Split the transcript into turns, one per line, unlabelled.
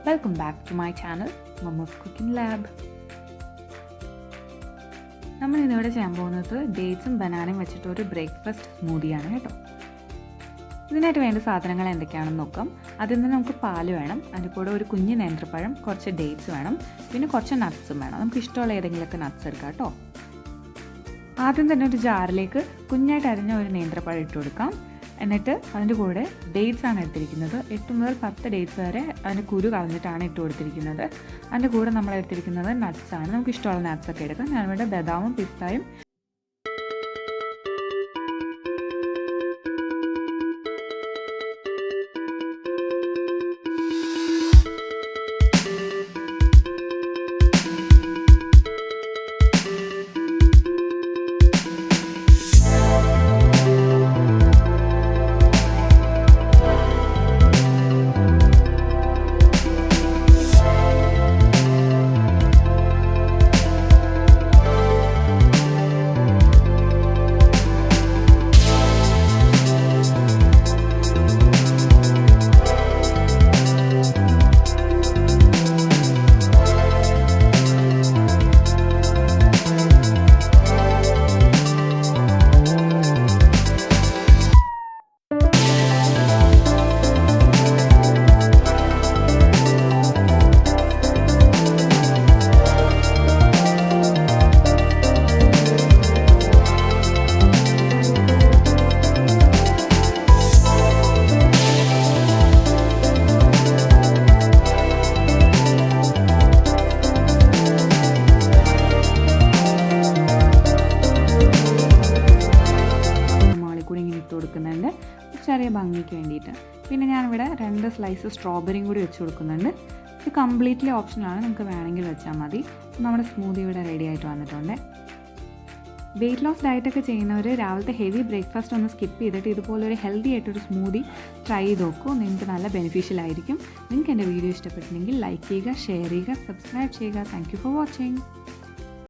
Welcome back to my channel, Mammus Cookin LaB. നമ്മൾ ഇന്നിവിടെ ചെയ്യാൻ പോകുന്നത് ഡേറ്റ്സും ബനാനയും വെച്ചിട്ട് ഒരു ബ്രേക്ക്ഫാസ്റ്റ് സ്മൂതിയാണ് കേട്ടോ. ഇതിനായിട്ട് വേണ്ട സാധനങ്ങൾ എന്തൊക്കെയാണെന്ന് നോക്കാം. അതിൽ നിന്ന് നമുക്ക് പാല് വേണം, അതിൻ്റെ കൂടെ ഒരു കുഞ്ഞ് നേന്ത്രപ്പഴം, കുറച്ച് ഡേറ്റ്സ് വേണം, പിന്നെ കുറച്ച് നട്ട്സും വേണം. നമുക്ക് ഇഷ്ടമുള്ള ഏതെങ്കിലുമൊക്കെ നട്ട്സ് എടുക്കാം കേട്ടോ. ആദ്യം തന്നെ ഒരു ജാറിലേക്ക് കുഞ്ഞായിട്ട് അരിഞ്ഞ ഒരു നേന്ത്രപ്പഴം ഇട്ട് കൊടുക്കാം. എന്നിട്ട് അതിൻ്റെ കൂടെ ഡേറ്റ്സ് ആണ് എടുത്തിരിക്കുന്നത്. 8 മുതൽ 10 ഡേറ്റ്സ് വരെ അതിൻ്റെ കുരു കളഞ്ഞിട്ടാണ് ഇട്ട് കൊടുത്തിരിക്കുന്നത്. അതിൻ്റെ കൂടെ നമ്മൾ എടുത്തിരിക്കുന്നത് നട്ട്സാണ്. നമുക്ക് ഇഷ്ടമുള്ള നട്ട്സൊക്കെ എടുക്കാം. ഞാനിവിടെ ബദാമും പിസ്തായും കൊടുക്കുന്നുണ്ട് ചെറിയ ഭംഗിക്ക് വേണ്ടിയിട്ട്. പിന്നെ ഞാനിവിടെ 2 സ്ലൈസ് സ്ട്രോബെറിയും കൂടി വെച്ച് കൊടുക്കുന്നുണ്ട്. ഇത് കംപ്ലീറ്റ്ലി ഓപ്ഷനാണ്, നമുക്ക് വേണമെങ്കിൽ വെച്ചാൽ മതി. നമ്മുടെ സ്മൂതി ഇവിടെ റെഡി ആയിട്ട് വന്നിട്ടുണ്ട്. വെയിറ്റ് ലോസ് ഡയറ്റൊക്കെ ചെയ്യുന്നവർ രാവിലത്തെ ഹെവി ബ്രേക്ക്ഫാസ്റ്റ് ഒന്ന് സ്കിപ്പ് ചെയ്തിട്ട് ഇതുപോലൊരു ഹെൽത്തി ആയിട്ടൊരു സ്മൂതി ട്രൈ ചെയ്ത് നോക്കൂ. നിങ്ങൾക്ക് നല്ല ബെനിഫിഷ്യൽ ആയിരിക്കും. നിങ്ങൾക്ക് എൻ്റെ വീഡിയോ ഇഷ്ടപ്പെട്ടിട്ടുണ്ടെങ്കിൽ ലൈക്ക് ചെയ്യുക, ഷെയർ ചെയ്യുക, സബ്സ്ക്രൈബ് ചെയ്യുക. Thank you for watching.